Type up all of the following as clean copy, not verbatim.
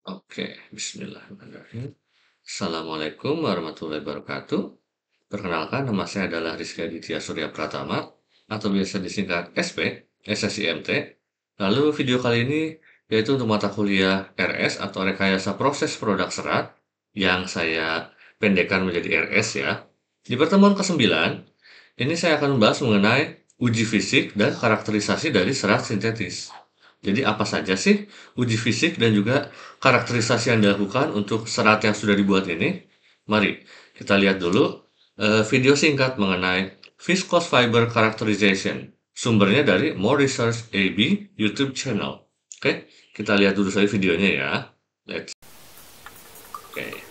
Oke, bismillahirrahmanirrahim. Assalamualaikum warahmatullahi wabarakatuh. Perkenalkan, nama saya adalah Rizky Aditya Surya Pratama, atau biasa disingkat SP, SSIMT. Lalu video kali ini yaitu untuk mata kuliah RS atau Rekayasa Proses Produk Serat, yang saya pendekkan menjadi RS ya. Di pertemuan ke-9, ini saya akan membahas mengenai uji fisik dan karakterisasi dari serat sintetis. Jadi apa saja sih uji fisik dan juga karakterisasi yang dilakukan untuk serat yang sudah dibuat ini? Mari kita lihat dulu video singkat mengenai Viscose Fiber Characterization. Sumbernya dari More Research AB YouTube channel. Oke, kita lihat dulu saja videonya ya. Let's. Oke.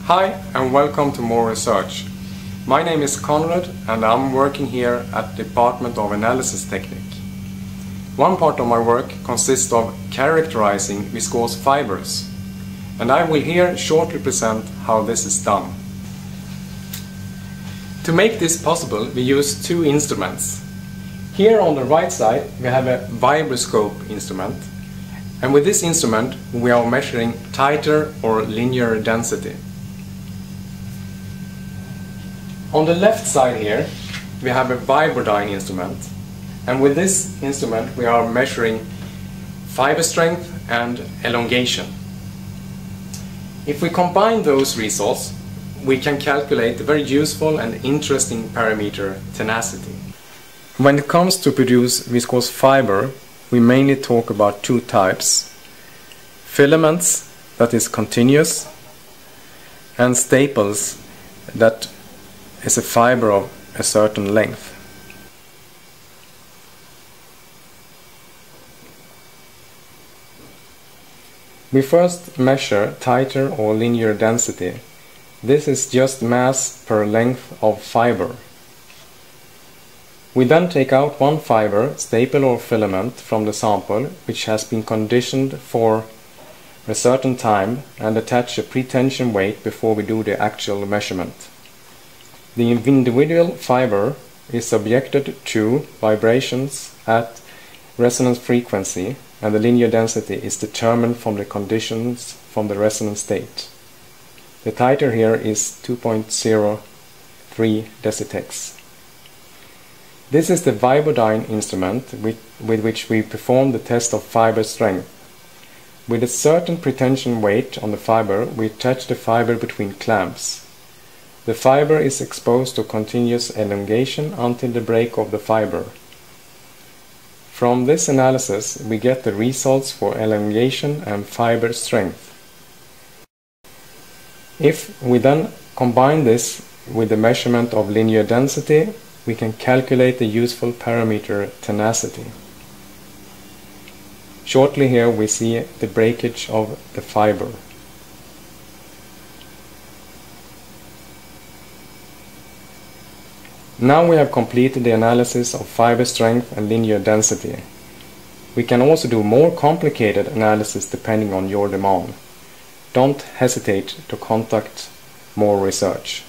Hi and welcome to More Research. My name is Conrad and I'm working here at the Department of Analysis Technique. One part of my work consists of characterizing viscose fibers, and I will here shortly present how this is done. To make this possible, we use two instruments. Here on the right side we have a vibroscope instrument, and with this instrument we are measuring titer or linear density. On the left side here we have a Vibrodyne instrument, and with this instrument we are measuring fiber strength and elongation. If we combine those results, we can calculate the very useful and interesting parameter tenacity. When it comes to produce viscose fiber, we mainly talk about two types: filaments, that is continuous, and staples, that is a fiber of a certain length. We first measure titer or linear density. This is just mass per length of fiber. We then take out one fiber, staple or filament, from the sample which has been conditioned for a certain time, and attach a pretension weight before we do the actual measurement. The individual fiber is subjected to vibrations at resonance frequency, and the linear density is determined from the conditions from the resonance state. The titer here is 2.03 decitex. This is the Vibrodyne instrument with which we perform the test of fiber strength. With a certain pretension weight on the fiber, we attach the fiber between clamps. The fiber is exposed to continuous elongation until the break of the fiber. From this analysis, we get the results for elongation and fiber strength. If we then combine this with the measurement of linear density, we can calculate the useful parameter tenacity. Shortly here we see the breakage of the fiber. Now we have completed the analysis of fiber strength and linear density. We can also do more complicated analysis depending on your demand. Don't hesitate to contact More Research.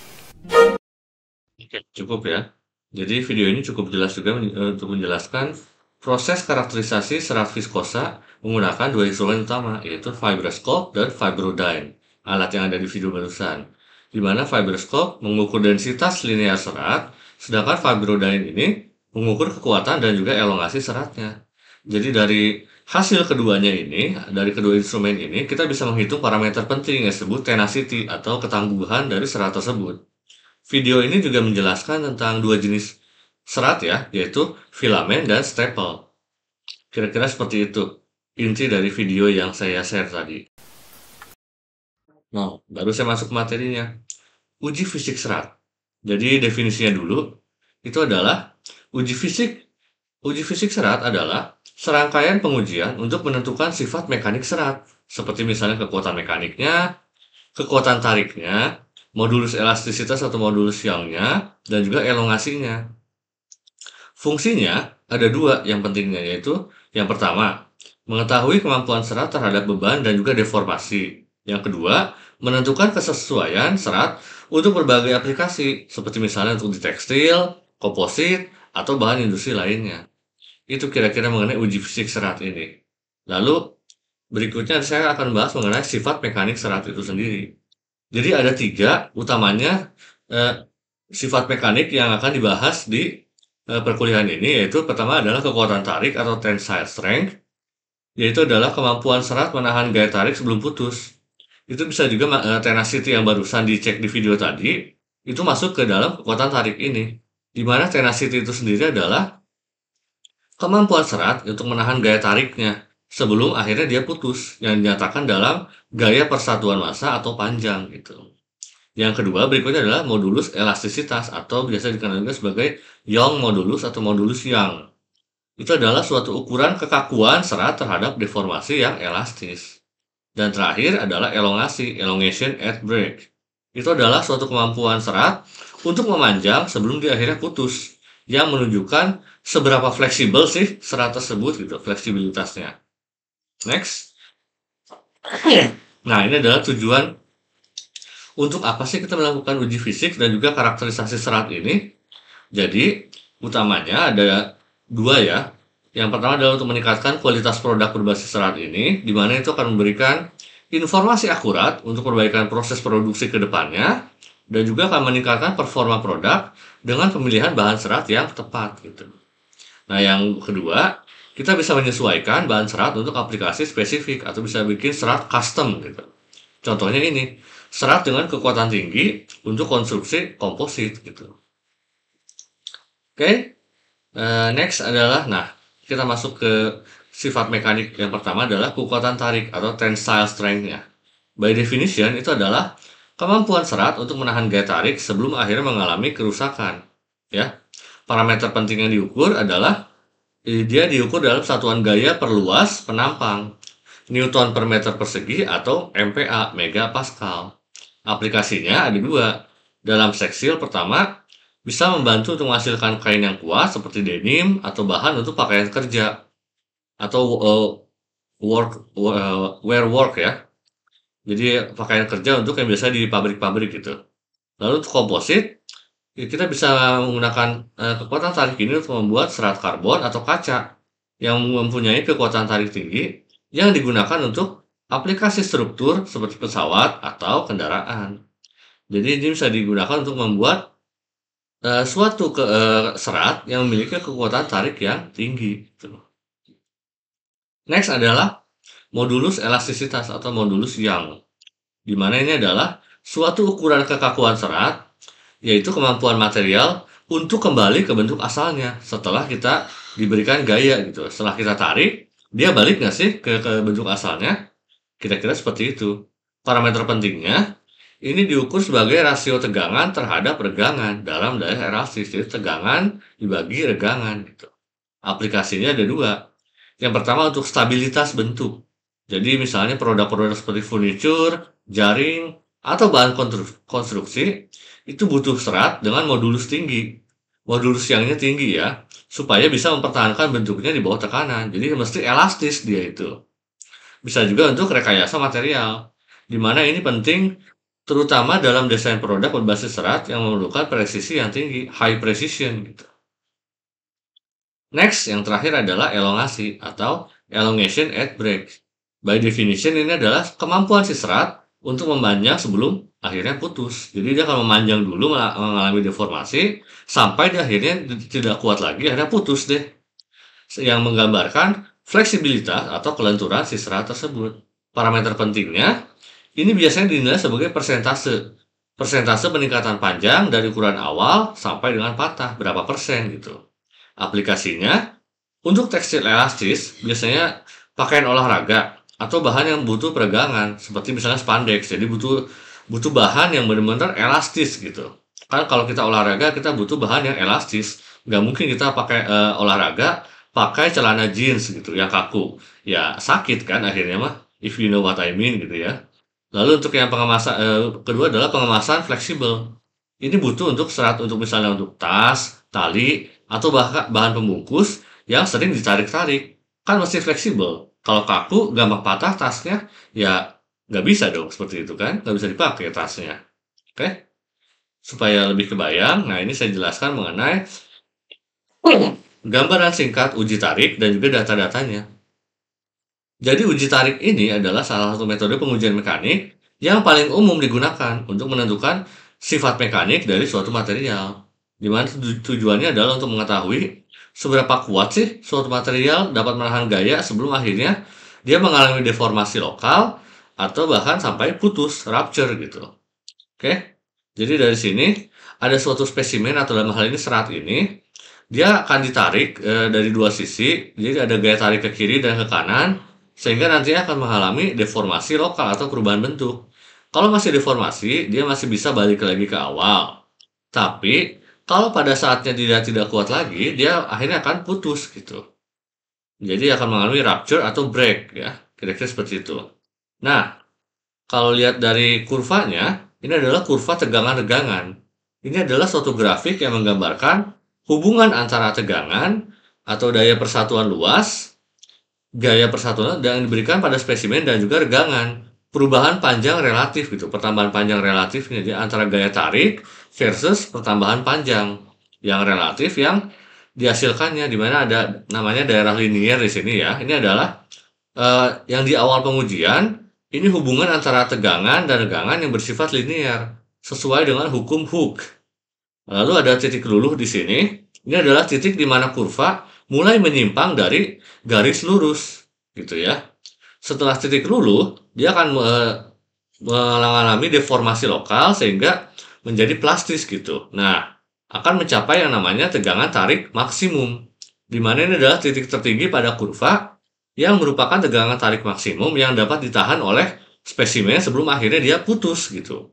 Oke, cukup ya. Jadi video ini cukup jelas juga untuk menjelaskan proses karakterisasi serat viskosa menggunakan dua instrumen utama, yaitu Vibroscope dan Vibrodyne, alat yang ada di video barusan. Di mana Vibroscope mengukur densitas linear serat, sedangkan Vibrodyne ini mengukur kekuatan dan juga elongasi seratnya. Jadi dari hasil keduanya ini, dari kedua instrumen ini, kita bisa menghitung parameter penting yang disebut tenacity atau ketangguhan dari serat tersebut. Video ini juga menjelaskan tentang dua jenis serat ya, yaitu filamen dan staple. Kira-kira seperti itu inti dari video yang saya share tadi. Nah, baru saya masuk ke materinya. Uji fisik serat. Jadi definisinya dulu, itu adalah uji fisik serat adalah serangkaian pengujian untuk menentukan sifat mekanik serat, seperti misalnya kekuatan mekaniknya, kekuatan tariknya, modulus elastisitas atau modulus Young-nya, dan juga elongasinya. Fungsinya ada dua yang pentingnya, yaitu yang pertama, mengetahui kemampuan serat terhadap beban dan juga deformasi. Yang kedua, menentukan kesesuaian serat untuk berbagai aplikasi, seperti misalnya untuk di tekstil, komposit, atau bahan industri lainnya. Itu kira-kira mengenai uji fisik serat ini. Lalu, berikutnya saya akan bahas mengenai sifat mekanik serat itu sendiri. Jadi ada 3 utamanya sifat mekanik yang akan dibahas di perkuliahan ini, yaitu pertama adalah kekuatan tarik atau tensile strength, yaitu adalah kemampuan serat menahan gaya tarik sebelum putus. Itu bisa juga tenacity yang barusan dicek di video tadi, itu masuk ke dalam kekuatan tarik ini. Di mana tenacity itu sendiri adalah kemampuan serat untuk menahan gaya tariknya sebelum akhirnya dia putus, yang dinyatakan dalam gaya persatuan massa atau panjang gitu. Yang kedua berikutnya adalah modulus elastisitas atau biasa dikenal juga sebagai Young modulus atau modulus Young. Itu adalah suatu ukuran kekakuan serat terhadap deformasi yang elastis. Dan terakhir adalah elongasi, elongation at break. Itu adalah suatu kemampuan serat untuk memanjang sebelum dia akhirnya putus, yang menunjukkan seberapa fleksibel sih serat tersebut gitu, fleksibilitasnya. Next. Nah, ini adalah tujuan untuk apa sih kita melakukan uji fisik dan juga karakterisasi serat ini. Jadi, utamanya ada 2 ya. Yang pertama adalah untuk meningkatkan kualitas produk berbasis serat ini, di mana itu akan memberikan informasi akurat untuk perbaikan proses produksi ke depannya, dan juga akan meningkatkan performa produk dengan pemilihan bahan serat yang tepat gitu. Nah, yang kedua, kita bisa menyesuaikan bahan serat untuk aplikasi spesifik atau bisa bikin serat custom gitu. Contohnya ini, serat dengan kekuatan tinggi untuk konstruksi komposit gitu. Oke. Next adalah, kita masuk ke sifat mekanik yang pertama adalah kekuatan tarik atau tensile strength-nya. By definition, itu adalah kemampuan serat untuk menahan gaya tarik sebelum akhirnya mengalami kerusakan. Ya, parameter penting yang diukur adalah dia diukur dalam satuan gaya per luas penampang, Newton per meter persegi atau MPa, megapascal. Aplikasinya ada 2. Dalam seksil pertama, bisa membantu untuk menghasilkan kain yang kuat seperti denim atau bahan untuk pakaian kerja atau wear work ya. Jadi pakaian kerja untuk yang biasa di pabrik-pabrik gitu. Lalu untuk komposit, kita bisa menggunakan kekuatan tarik ini untuk membuat serat karbon atau kaca yang mempunyai kekuatan tarik tinggi yang digunakan untuk aplikasi struktur seperti pesawat atau kendaraan. Jadi ini bisa digunakan untuk membuat suatu serat yang memiliki kekuatan tarik yang tinggi. Next adalah modulus elastisitas atau modulus Young, di mana ini adalah suatu ukuran kekakuan serat, yaitu kemampuan material untuk kembali ke bentuk asalnya setelah kita diberikan gaya gitu. Setelah kita tarik, dia balik nggak sih ke bentuk asalnya? Kira-kira seperti itu. Parameter pentingnya, ini diukur sebagai rasio tegangan terhadap regangan dalam daerah elastis. Jadi tegangan dibagi regangan gitu. Aplikasinya ada 2. Yang pertama untuk stabilitas bentuk. Jadi misalnya produk-produk seperti furniture, jaring, atau bahan konstruksi itu butuh serat dengan modulus tinggi. Modulus Youngnya tinggi ya, supaya bisa mempertahankan bentuknya di bawah tekanan. Jadi mesti elastis dia itu. Bisa juga untuk rekayasa material, di mana ini penting terutama dalam desain produk berbasis serat yang memerlukan presisi yang tinggi, high precision gitu. Next, yang terakhir adalah elongasi atau elongation at break. By definition ini adalah kemampuan si serat untuk memanjang sebelum akhirnya putus. Jadi dia akan memanjang dulu mengalami deformasi sampai dia akhirnya tidak kuat lagi, akhirnya putus deh. Yang menggambarkan fleksibilitas atau kelenturan si serat tersebut. Parameter pentingnya ini biasanya dinilai sebagai persentase. Persentase peningkatan panjang dari ukuran awal sampai dengan patah, berapa persen gitu. Aplikasinya, untuk tekstil elastis, biasanya pakaian olahraga atau bahan yang butuh peregangan, seperti misalnya spandex. Jadi butuh bahan yang benar-benar elastis gitu. Kan kalau kita olahraga, kita butuh bahan yang elastis. Nggak mungkin kita pakai olahraga, pakai celana jeans gitu, yang kaku. Ya sakit kan akhirnya mah, if you know what I mean gitu ya. Lalu untuk yang pengemasan kedua adalah pengemasan fleksibel. Ini butuh untuk serat untuk misalnya untuk tas, tali, atau bahkan bahan pembungkus yang sering ditarik-tarik. Kan mesti fleksibel. Kalau kaku, gampang patah tasnya, ya Nggak bisa dong seperti itu kan, nggak bisa dipakai tasnya. Oke, supaya lebih kebayang, nah ini saya jelaskan mengenai gambaran singkat uji tarik dan juga data-datanya. Jadi uji tarik ini adalah salah satu metode pengujian mekanik yang paling umum digunakan untuk menentukan sifat mekanik dari suatu material. Di mana tujuannya adalah untuk mengetahui seberapa kuat sih suatu material dapat menahan gaya sebelum akhirnya dia mengalami deformasi lokal atau bahkan sampai putus, rupture gitu. Oke, jadi dari sini ada suatu spesimen atau dalam hal ini serat ini, dia akan ditarik dari dua sisi, jadi ada gaya tarik ke kiri dan ke kanan, sehingga nantinya akan mengalami deformasi lokal atau perubahan bentuk. Kalau masih deformasi, dia masih bisa balik lagi ke awal. Tapi kalau pada saatnya dia tidak kuat lagi, dia akhirnya akan putus gitu. Jadi akan mengalami rupture atau break ya, kira-kira seperti itu. Nah, kalau lihat dari kurvanya, ini adalah kurva tegangan-regangan. Ini adalah suatu grafik yang menggambarkan hubungan antara tegangan atau daya persatuan luas, gaya persatuan yang diberikan pada spesimen dan juga regangan. Perubahan panjang relatif gitu, pertambahan panjang relatif jadi antara gaya tarik versus pertambahan panjang yang relatif yang dihasilkannya, di mana ada namanya daerah linier di sini ya. Ini adalah yang di awal pengujian, ini hubungan antara tegangan dan regangan yang bersifat linear sesuai dengan hukum Hooke. Lalu ada titik luluh di sini. Ini adalah titik di mana kurva mulai menyimpang dari garis lurus, gitu ya. Setelah titik luluh, dia akan mengalami deformasi lokal sehingga menjadi plastis gitu. Nah, akan mencapai yang namanya tegangan tarik maksimum, di mana ini adalah titik tertinggi pada kurva yang merupakan tegangan tarik maksimum yang dapat ditahan oleh spesimen sebelum akhirnya dia putus gitu.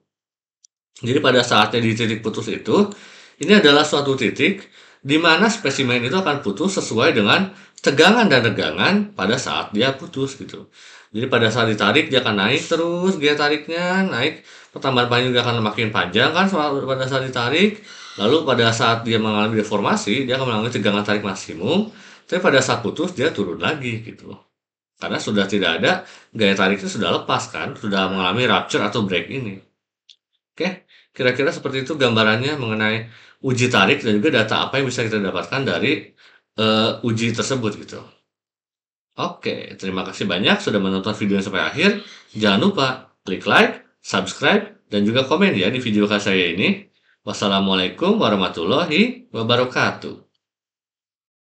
Jadi pada saatnya di titik putus itu, ini adalah suatu titik di mana spesimen itu akan putus sesuai dengan tegangan dan regangan pada saat dia putus gitu. Jadi pada saat ditarik dia akan naik terus, gaya tariknya naik, pertambahan panjang juga akan makin panjang kan pada saat ditarik. Lalu pada saat dia mengalami deformasi, dia akan mengalami tegangan tarik maksimum, tapi pada saat putus dia turun lagi gitu. Karena sudah tidak ada gaya tariknya, sudah lepas kan, sudah mengalami rupture atau break ini. Oke, kira-kira seperti itu gambarannya mengenai uji tarik dan juga data apa yang bisa kita dapatkan dari uji tersebut gitu. Oke, terima kasih banyak sudah menonton video sampai akhir. Jangan lupa klik like, subscribe, dan juga komen ya di video saya ini. Wassalamualaikum warahmatullahi wabarakatuh.